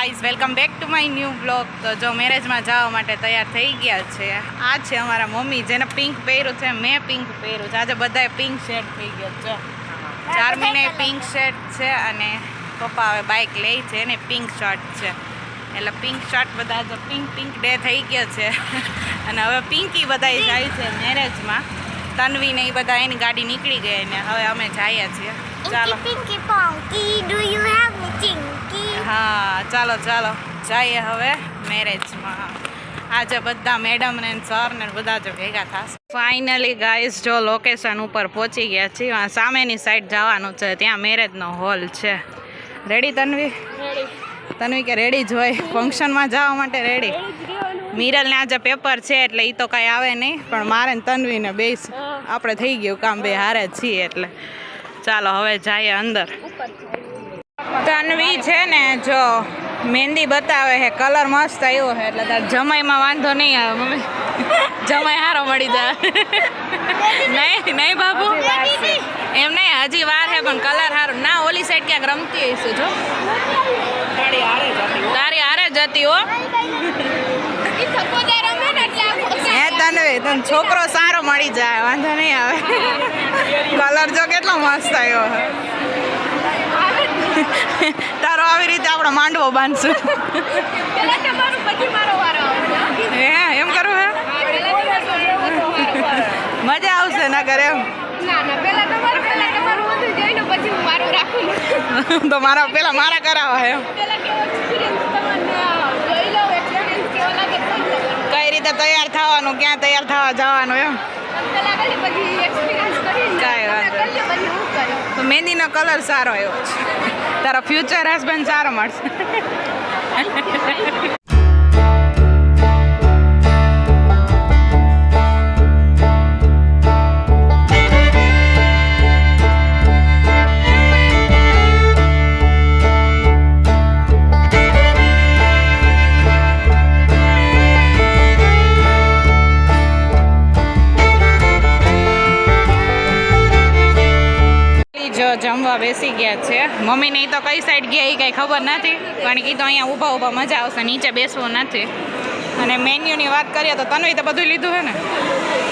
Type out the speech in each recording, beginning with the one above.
Guys welcome back to my new blog. તો જો મેરેજમાં જવા માટે તૈયાર થઈ ગયા છે. આ છે અમારા મમ્મી જેને પિંક પહેર્યું છે, મેં પિંક પહેર્યું છે. આજે બધાએ પિંક શર્ટ થઈ ગયા છે. ચારમીને પિંક શર્ટ છે અને પપ્પા હવે બાઇક લે છે ને પિંક શર્ટ છે. એટલે પિંક શર્ટ બધા જો પિંક ડે થઈ ગયો છે અને હવે પિંકી બધા જાય છે મેરેજમાં. તન્વી ને એ બધા એની ગાડી નીકળી ગઈ ને હવે અમે જઈએ છીએ. ચાલો હા ચાલો જઈએ હવે મેરેજમાં. આજે બધા મેડમ ને સર ને બધા જ ભેગા થશે. ફાઇનલી ગાઈઝ જો લોકેશન ઉપર પહોંચી ગયા છીએ. સામેની સાઈડ જવાનું છે, ત્યાં મેરેજનો હોલ છે. રેડી તન્વી? તન્વી કે રેડી જ હોય, ફંક્શનમાં જવા માટે રેડી. મિરલને આજે પેપર છે એટલે એ તો કાંઈ આવે નહીં, પણ મારે ને તન્વીને બે આપણે થઈ ગયું કામ, બે હારે જ છીએ. એટલે ચાલો હવે જઈએ અંદર. તન્વી છે ને જો મહેંદી બતાવે છે, કલર મસ્ત આવ્યો છે એટલે તાર જમાઈમાં વાંધો નહીં આવે. મમ્મી જમાઈ હારો મળી જાય. નહીં બાબુ એમ નહીં, હજી વાર છે પણ કલર હારો ના. ઓલી સાઈડ ક્યાંક રમતી હશે જો, તારી હારે જતી હો. હે તન્વી તને છોકરો સારો મળી જાય, વાંધો નહીં આવે. કલર જો કેટલો મસ્ત આવ્યો છે. તારો આવી રીતે આપણો માંડવો બાંધશું. હે એમ કરું હે, મજા આવશે ના કરે એમ. તો મારા પેલા મારા કરાવવા એમ. કઈ રીતે તૈયાર થવાનું, ક્યાં તૈયાર થવા જવાનું એમ. કાંઈ વાંધો તો મહેંદીનો કલર સારો આવ્યો છે. તારો ફ્યુચર હસબન્ડ સારો મળશે. જમવા બેસી ગયા છે. મમ્મીને તો કઈ સાઈડ ગયા એ કંઈ ખબર નથી, પણ કીધું અહીંયા ઊભા મજા આવશે, નીચે બેસવું નથી. અને મેન્યુની વાત કરીએ તો તન્વી તો બધું લીધું છે ને,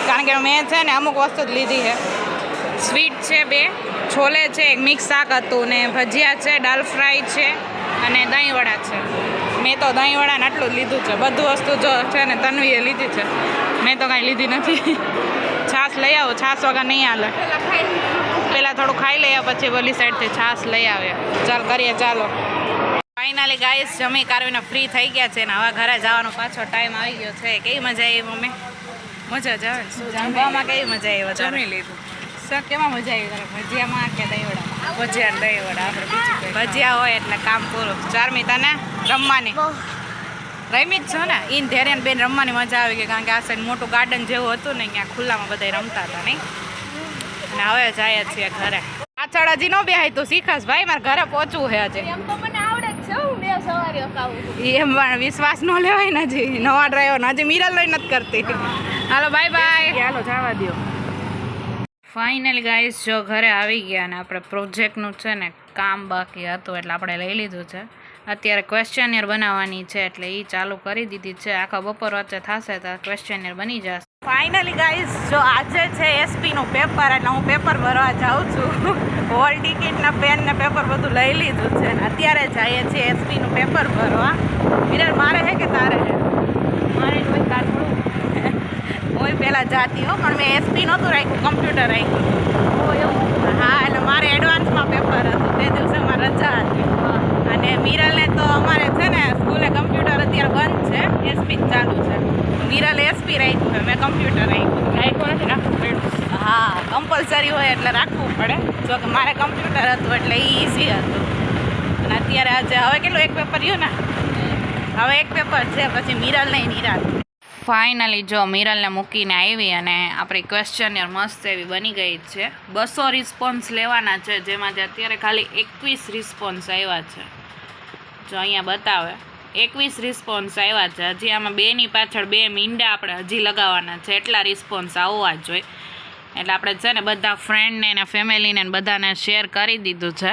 કારણ કે મેં છે ને અમુક વસ્તુ જ લીધી છે. સ્વીટ છે, 2 છોલે છે, એક મિક્સ શાક હતું ને ભજીયા છે, દાલ ફ્રાય છે અને દહીંવડા છે. મેં તો દહીંવડાને આટલું જ લીધું છે. બધું વસ્તુ જો છે ને તન્વીએ લીધી છે, મેં તો કાંઈ લીધી નથી. છાશ લઈ આવો, છાશ વગર નહીં હાલે. પહેલાં થોડું ખાઈ લઈએ પછી ઓલી સાઈડથી છાશ લઈ આવે. કરીએ ચાલો. ફાઇનલી ગાઈસ જમી કારવીને ફ્રી થઈ ગયા છે ને હવે ઘરે જવાનો પાછો ટાઈમ આવી ગયો છે. કેવી મજા આવી મમ્મી? મજા જ આવે. જમવામાં કેવી મજા આવી? જમી લીધું. સર કેમાં મજા આવી તારે? ભજીયામાં કે દહીંવડામાં? ભજીયા દહીંવડા. આપણે બીજું ભજીયા હોય એટલે કામ પૂરું. ચારમી તને રમવાની રમી જ છો ને? ઈન ધેરેન બેન રમવાની મજા આવી ગઈ, કારણ કે આ સાઈડ મોટું ગાર્ડન જેવું હતું ને, ત્યાં ખુલ્લામાં બધા રમતા હતા નહીં. અને હવે જઈએ છીએ ઘરે. પાછળ હજી નો બેહાય તું શીખાશ ભાઈ, મારે ઘરે પહોંચવું છે હજી. એમ પણ વિશ્વાસ ન લેવાય ને, હજી નવા ડ્રાઈવર હજી મિરલ લઈ નથી કરતી. હાલો બાય બાય. હાલો જવા દો. ફાઇનલી ગાઈસ જો ઘરે આવી ગયા અને આપણે પ્રોજેક્ટનું છે ને કામ બાકી હતું એટલે આપણે લઈ લીધું છે. અત્યારે ક્વેશ્ચનિયર બનાવવાની છે એટલે એ ચાલુ કરી દીધી છે. આખા બપોર વચ્ચે થશે તો ક્વેશ્ચનિયર બની જશે. ફાઇનલી ગાઈઝ જો આજે છે એસપીનું પેપર એટલે હું પેપર ભરવા જાઉં છું. હોલ ટિકિટના પેન ને પેપર બધું લઈ લીધું છે ને અત્યારે જઈએ છીએ એસપીનું પેપર ભરવા. મિરર મારે છે કે તારે છે? મારે કોઈ તારું હું પહેલાં જાતી હો, પણ મેં એસપી નહોતું રાખ્યું, કમ્પ્યુટર રાખ્યું. એવું? હા, એટલે મારે એડવાન્સમાં પેપર હતું તે દિવસે મારે રજા હતી. અને મિરલને તો અમારે છે ને સ્કૂલે કમ્પ્યુટર અત્યારે બંધ છે, એસપી ચાલુ છે. મિરલ એસપી રાખ્યું છે, મેં કમ્પ્યુટર રાખ્યું નથી, રાખવું પડ્યું. હા, કમ્પલસરી હોય એટલે રાખવું પડે. જો કે મારે કમ્પ્યુટર હતું એટલે ઇઝી હતું. અને અત્યારે આજે હવે કેટલું એક પેપર રહ્યું ને, હવે એક પેપર છે પછી મિરલ નહીં નિરાત. ફાઇનલી જો મિરલને મૂકીને આવી અને આપણી ક્વેશ્ચનિયર મસ્ત એવી બની ગઈ છે. 200 રિસ્પોન્સ લેવાના છે, જેમાંથી અત્યારે ખાલી 21 રિસ્પોન્સ આવ્યા છે. જો અહીંયા બતાવે 21 રિસ્પોન્સ આવ્યા છે. હજી આમાં 2ની પાછળ 2 મીંડા આપણે હજી લગાવવાના છે. એટલા રિસ્પોન્સ આવવા જ જોઈએ. એટલે આપણે છે ને બધા ફ્રેન્ડને ને ફેમિલીને બધાને શેર કરી દીધું છે.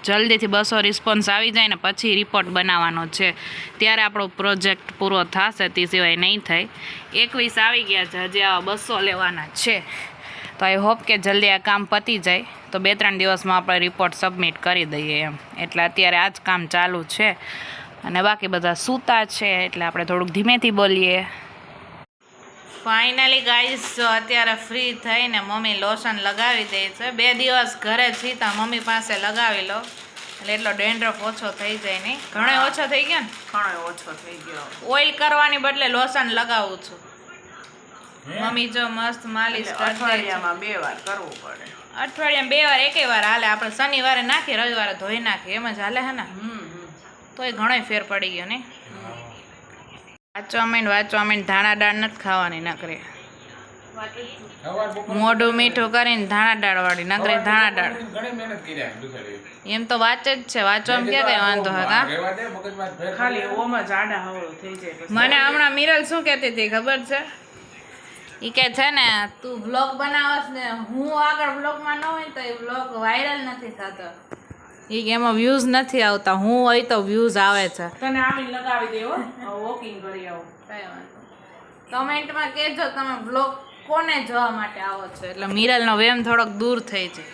જલ્દીથી 200 રિસ્પોન્સ આવી જાય ને પછી રિપોર્ટ બનાવવાનો છે, ત્યારે આપણો પ્રોજેક્ટ પૂરો થશે, તે સિવાય નહીં થાય. 21 આવી ગયા છે, હજી આવા 200 લેવાના છે. તો આઈ હોપ કે જલ્દી આ કામ પતી જાય તો 2-3 દિવસમાં આપણે રિપોર્ટ સબમિટ કરી દઈએ એમ. એટલે અત્યારે આ જ કામ ચાલુ છે અને બાકી બધા સૂતા છે, એટલે આપણે થોડુંક ધીમેથી બોલીએ. ફાઇનલી ગાઈસ અત્યારે ફ્રી થઈને મમ્મી લોશન લગાવી દે છે. 2 દિવસ ઘરે છીતા મમ્મી પાસે લગાવી લો એટલે એટલો ડેન્ડ્રફ ઓછો થઈ જાય. નહીં ઘણો ઓછો થઈ ગયો ને? ઘણો ઓછો થઈ ગયો. ઓઇલ કરવાની બદલે લોશન લગાવું છું. મમ્મી જો મસ્ત માલિશ અઠવાડિયામાં 2 વાર કરવું પડે. અઠવાડિયામાં 2 વાર, એકે વાર હાલે. આપણે શનિવારે નાખીએ, રવિવારે ધોઈ નાખીએ, એમ જ હાલે હે ને? તોય ઘણોય ફેર પડી ગયો ને. વાંચવા માંડ ધાણા દાળ નથી ખાવાની નકરી. મોઢું મીઠું કરીને ધાણા દાળ વાળી નકરી ધાણા દાળ. એમ તો વાંચે જ છે, વાંચવામાં ક્યાં કઈ વાંધો હતા. ખાલી ઓમ જ આડા હવળું થઈ જાય. મને હમણાં મિરલ શું કહેતી હતી ખબર છે? એ કે છે ને તું વ્લોગ બનાવસ ને હું આગળ વ્લોગમાં ન હોય તો એ વ્લોગ વાયરલ નથી થતો. એ કે એમાં વ્યૂઝ નથી આવતા, હું હોય તો વ્યૂઝ આવે છે. તને આમી લગાવી દેવો, વોકિંગ કરી આવો. કઈ વાંધો. કમેન્ટમાં કહેજો તમે વ્લોગ કોને જોવા માટે આવો છો, એટલે મિરલનો વેમ થોડોક દૂર થઈ જાય.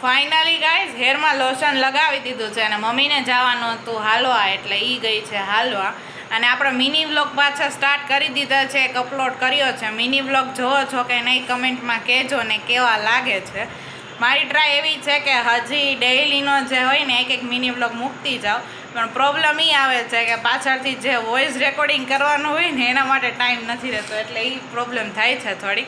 ફાઇનલી ગાઈઝ હેરમાં લોશન લગાવી દીધું છે અને મમ્મીને જવાનું હતું હાલવા, એટલે એ ગઈ છે હાલવા. અને આપણે મિની વ્લોગ પાછા સ્ટાર્ટ કરી દીધા છે, એક અપલોડ કર્યો છે. મિની વ્લોગ જોવો છો કે નહીં કમેન્ટમાં કહેજો ને કેવા લાગે છે. મારી ટ્રાય એવી છે કે હજી ડેઇલીનો જે હોય ને એક મિની વ્લોગ મૂકતી જાઓ, પણ પ્રોબ્લેમ એ આવે છે કે પાછળથી જે વોઇસ રેકોર્ડિંગ કરવાનું હોય ને એના માટે ટાઈમ નથી રહેતો, એટલે એ પ્રોબ્લેમ થાય છે થોડી.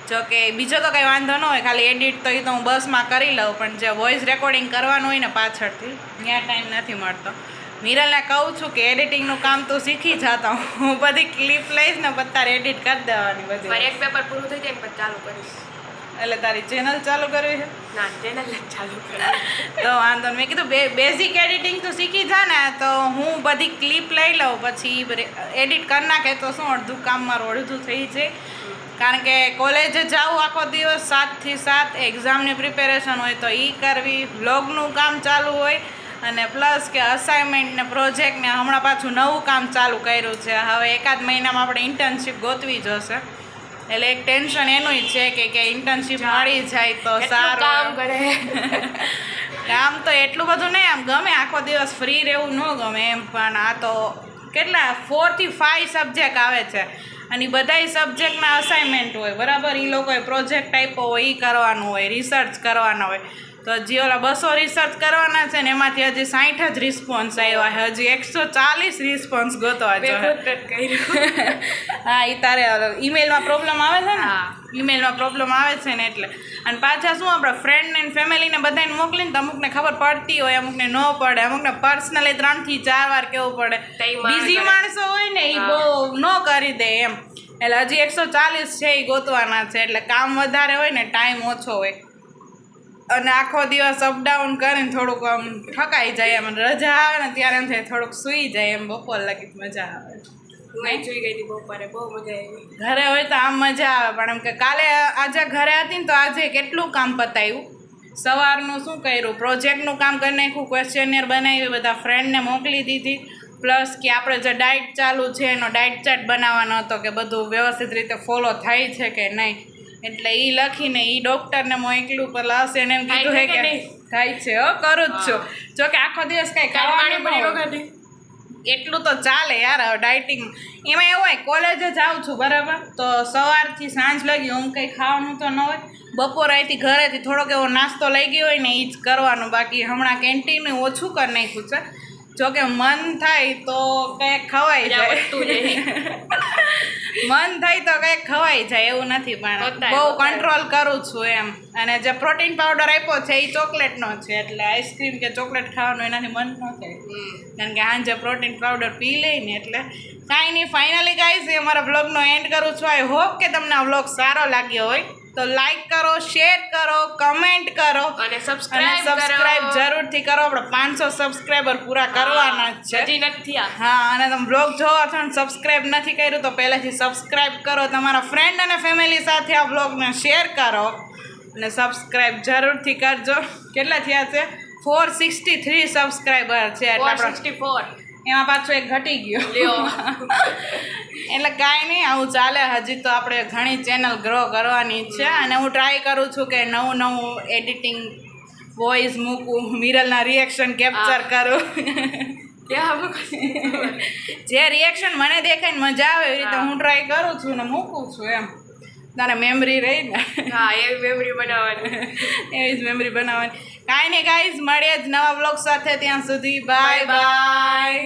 જો કે બીજો તો કંઈ વાંધો ન હોય, ખાલી એડિટ તો એ તો હું બસમાં કરી લઉં, પણ જે વોઇસ રેકોર્ડિંગ કરવાનું હોય ને પાછળથી ત્યાં ટાઈમ નથી મળતો. મિરલને કહું છું કે એડિટિંગનું કામ તું શીખી જતા, હું બધી ક્લિપ લઈશ ને બધા એડિટ કરી દેવાની બધી. એક પેપર પૂરું થઈ જાય ને પછી ચાલુ કરીશ. એટલે તારી ચેનલ ચાલુ કરવી છે? ના, ચેનલ જ ચાલુ કરવી. તો વાંધો નહીં. મેં કીધું બેઝિક એડિટિંગ તું શીખી જા ને તો હું બધી ક્લિપ લઈ લઉં, પછી એડિટ કરી નાખે તો શું અડધું કામ મારું અડધું થઈ જાય. કારણ કે કોલેજે જાઉં આખો દિવસ 7 થી 7, એક્ઝામની પ્રિપેરેશન હોય તો એ કરવી, વ્લોગનું કામ ચાલુ હોય, અને પ્લસ કે અસાઇનમેન્ટ ને પ્રોજેક્ટ ને હમણાં પાછું નવું કામ ચાલુ કર્યું છે. હવે 1-8 મહિનામાં આપણે ઇન્ટર્નશીપ ગોતવી જશે, એટલે એક ટેન્શન એનું છે કે ઇન્ટર્નશીપ મળી જાય તો સારું. કામ કરે કામ તો એટલું બધું નહીં, આમ ગમે આખો દિવસ ફ્રી રહેવું ન ગમે એમ, પણ આ તો કેટલા 4 થી 5 સબ્જેક્ટ આવે છે અને બધાય સબ્જેક્ટના અસાઇનમેન્ટ હોય બરાબર. એ લોકોએ પ્રોજેક્ટ આપ્યો હોય, એ કરવાનું હોય, રિસર્ચ કરવાનો હોય. તો હજી ઓલા 200 રિસર્ચ કરવાના છે ને એમાંથી હજી 60 જ રિસ્પોન્સ આવ્યા, હજી 140 રિસ્પોન્સ ગોતવા જોઈએ. હા, એ તારે ઈમેલમાં પ્રોબ્લેમ આવે છે ને? ઈમેલમાં પ્રોબ્લેમ આવે છે ને એટલે. અને પાછા શું આપણે ફ્રેન્ડ ને ફેમિલીને બધાને મોકલીને તો અમુકને ખબર પડતી હોય, અમુકને ન પડે, અમુકને પર્સનલી 3 થી 4 વાર કેવું પડે. બીજી માણસો હોય ને એ બહુ ન કરી દે એમ, એટલે હજી 140 છે એ ગોતવાના છે. એટલે કામ વધારે હોય ને ટાઈમ ઓછો હોય, અને આખો દિવસ અપડાઉન કરીને થોડુંક આમ થકાઈ જાય એમ. રજા આવે ને ત્યારે એમ થાય થોડુંક સૂઈ જાય એમ, બપોર લગી મજા આવે. જોઈ ગઈ હતી બપોરે, બહુ મજા આવી. ઘરે હોય તો આમ મજા આવે, પણ એમ કે કાલે આજે ઘરે હતી ને તો આજે કેટલું કામ પતાવ્યું. સવારનું શું કર્યું, પ્રોજેક્ટનું કામ કરી નાખ્યું, ક્વેશ્ચનિયર બનાવી, બધા ફ્રેન્ડને મોકલી દીધી. પ્લસ કે આપણે જે ડાયટ ચાલુ છે એનો ડાયટ ચાર્ટ બનાવવાનો હતો કે બધું વ્યવસ્થિત રીતે ફોલો થાય છે કે નહીં, એટલે એ લખીને એ ડૉક્ટરને મોકલ્યું. પ્લસ એને એમ કીધું હે કે થાય છે, કરું જ છું. જો કે આખો દિવસ કાંઈ ખાવાનું એટલું તો ચાલે યાર ડાયટિંગ. એમાં એવું હોય કોલેજે જાઉં છું બરાબર, તો સવારથી સાંજ લગી હું કંઈ ખાવાનું તો ન હોય. બપોરે અહીંથી ઘરેથી થોડોક એવો નાસ્તો લઈ ગયો હોય ને એ જ કરવાનું. બાકી હમણાં કેન્ટીન ઓછું કરી નાખ્યું છે. જોકે મન થાય તો કંઈક ખવાઈ જાય, મન થાય તો કંઈક ખવાઈ જાય એવું નથી, પણ બહુ કંટ્રોલ કરું છું એમ. અને જે પ્રોટીન પાવડર આપ્યો છે એ ચોકલેટનો છે, એટલે આઈસ્ક્રીમ કે ચોકલેટ ખાવાનું એનાથી મન ન થાય, કારણ કે સાંજે પ્રોટીન પાવડર પી લઈને. એટલે કાંઈ નહીં. ફાઇનલી ગાઈઝ અમારા વ્લોગનો એન્ડ કરું છું. આઈ હોપ કે તમને આ વ્લોગ સારો લાગ્યો હોય તો લાઈક કરો, શેર કરો, કમેન્ટ કરો અને સબસ્ક્રાઇબ જરૂરથી કરો. આપણે 500 સબસ્ક્રાઈબર પૂરા કરવાના જ છે, હજી નથી. હા, અને તમે બ્લોગ જોવો છો ને સબસ્ક્રાઈબ નથી કર્યું તો પહેલાંથી સબસ્ક્રાઈબ કરો. તમારા ફ્રેન્ડ અને ફેમિલી સાથે આ બ્લોગને શેર કરો અને સબસ્ક્રાઈબ જરૂરથી કરજો. કેટલા થયા છે? 463 સબસ્ક્રાઈબર છે એટલે આપણે 464 એમાં પાછો એક ઘટી ગયો લ્યો એટલે કાંઈ નહીં આવું ચાલે. હજી તો આપણે ઘણી ચેનલ ગ્રો કરવાની છે અને હું ટ્રાય કરું છું કે નવું એડિટિંગ વોઇસ મૂકું, મિરલના રિએક્શન કેપ્ચર કરું. જે રિએક્શન મને દેખાય ને મજા આવે એવી રીતે હું ટ્રાય કરું છું ને મૂકું છું એમ. તારે મેમરી રહી ને હા એવી મેમરી બનાવવાની એવી જ મેમરી બનાવવાની. કાંઈ નહીં ગાઈઝ, મળીએ જ નવા બ્લોગ સાથે. ત્યાં સુધી બાય બાય.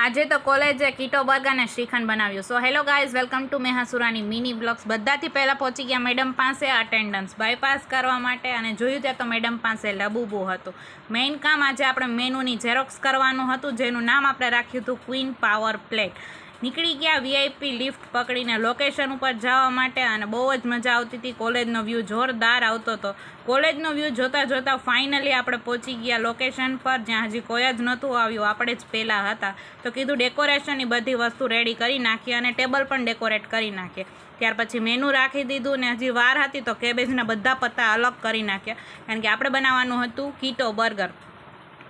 આજે તો કોલેજે કીટો બર્ગર અને શ્રીખંડ બનાવ્યું. So hello guys, welcome to મેહાસુરાની મિની બ્લોગ્સ. બધાથી પહેલાં પહોંચી ગયા મેડમ પાસે અટેન્ડન્સ બાયપાસ કરવા માટે અને જોયું ત્યાં તો મેડમ પાસે લબુબુ હતું. મેઇન કામ આજે આપણે મેનુની ઝેરોક્સ કરવાનું હતું, જેનું નામ આપણે રાખ્યું હતું ક્વીન પાવર પ્લેટ. નીકળી ગયા વીઆઈપી લિફ્ટ પકડીને લોકેશન ઉપર જવા માટે અને બહુ જ મજા આવતી હતી. કોલેજનો વ્યૂ જોરદાર આવતો હતો. કોલેજનો વ્યૂ જોતાં જોતાં ફાઇનલી આપણે પહોંચી ગયા લોકેશન પર, જ્યાં હજી કોઈ જ નહોતું આવ્યું, આપણે જ પહેલાં હતા. તો કીધું ડેકોરેશનની બધી વસ્તુ રેડી કરી નાખીએ અને ટેબલ પણ ડેકોરેટ કરી નાખીએ. ત્યાર પછી મેનુ રાખી દીધું ને હજી વાર હતી તો કેબેજના બધા પત્તા અલગ કરી નાખ્યા, કારણ કે આપણે બનાવવાનું હતું કીટો બર્ગર,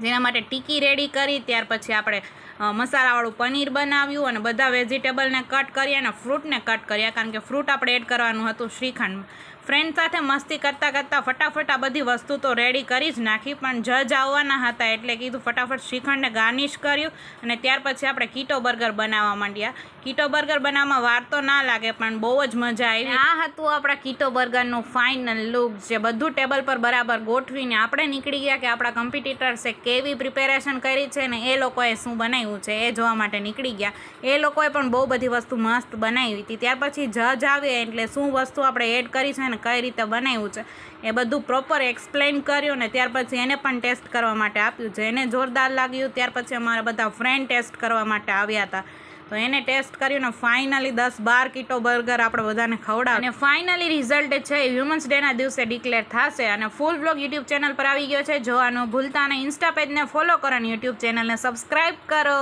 જેના માટે ટીકી રેડી કરી. ત્યાર પછી આપણે મસાલાવાળું પનીર બનાવ્યું અને બધા વેજીટેબલને કટ કર્યા અને ફ્રૂટને કટ કર્યા, કારણ કે ફ્રૂટ આપણે એડ કરવાનું હતું શ્રીખંડ. ફ્રેન્ડ સાથે મસ્તી કરતાં કરતાં ફટાફટ આ બધી વસ્તુ તો રેડી કરી જ નાખી, પણ જજ આવવાના હતા એટલે કીધું ફટાફટ શ્રીખંડને ગાર્નિશ કર્યું અને ત્યાર પછી આપણે કીટો બર્ગર બનાવવા માંડ્યા. કીટો બર્ગર બનાવવામાં વાર તો ના લાગે પણ બહુ જ મજા આવી. આ હતું આપણા કીટો બર્ગરનું ફાઇનલ લુક, જે બધું ટેબલ પર બરાબર ગોઠવીને આપણે નીકળી ગયા કે આપણા કમ્પિટિટર્સે કેવી પ્રિપેરેશન કરી છે ને એ લોકોએ શું બનાવ્યું છે એ જોવા માટે નીકળી ગયા. એ લોકોએ પણ બહુ બધી વસ્તુ મસ્ત બનાવી હતી. ત્યાર પછી જજ આવે એટલે શું વસ્તુ આપણે એડ કરી છે ને કઈ રીતે બનાવ્યું છે એ બધું પ્રોપર એક્સપ્લેન કર્યું ને ત્યાર પછી એને પણ ટેસ્ટ કરવા માટે આપ્યું છે. એને જોરદાર લાગ્યું. ત્યાર પછી અમારા બધા ફ્રેન્ડ ટેસ્ટ કરવા માટે આવ્યા હતા, તો એને ટેસ્ટ કર્યું ને ફાઇનલી 10-12 કીટો બર્ગર આપણે બધાને ખવડાવ્યું. અને ફાઇનલી રિઝલ્ટ છે હ્યુમન્સ ડેના દિવસે ડિક્લેર થશે અને ફૂલ બ્લોગ યુટ્યુબ ચેનલ પર આવી ગયો છે. જોવાનું ભૂલતા અને ઇન્સ્ટા પેજને ફોલો કરો અને યુટ્યુબ ચેનલને સબસ્ક્રાઈબ કરો.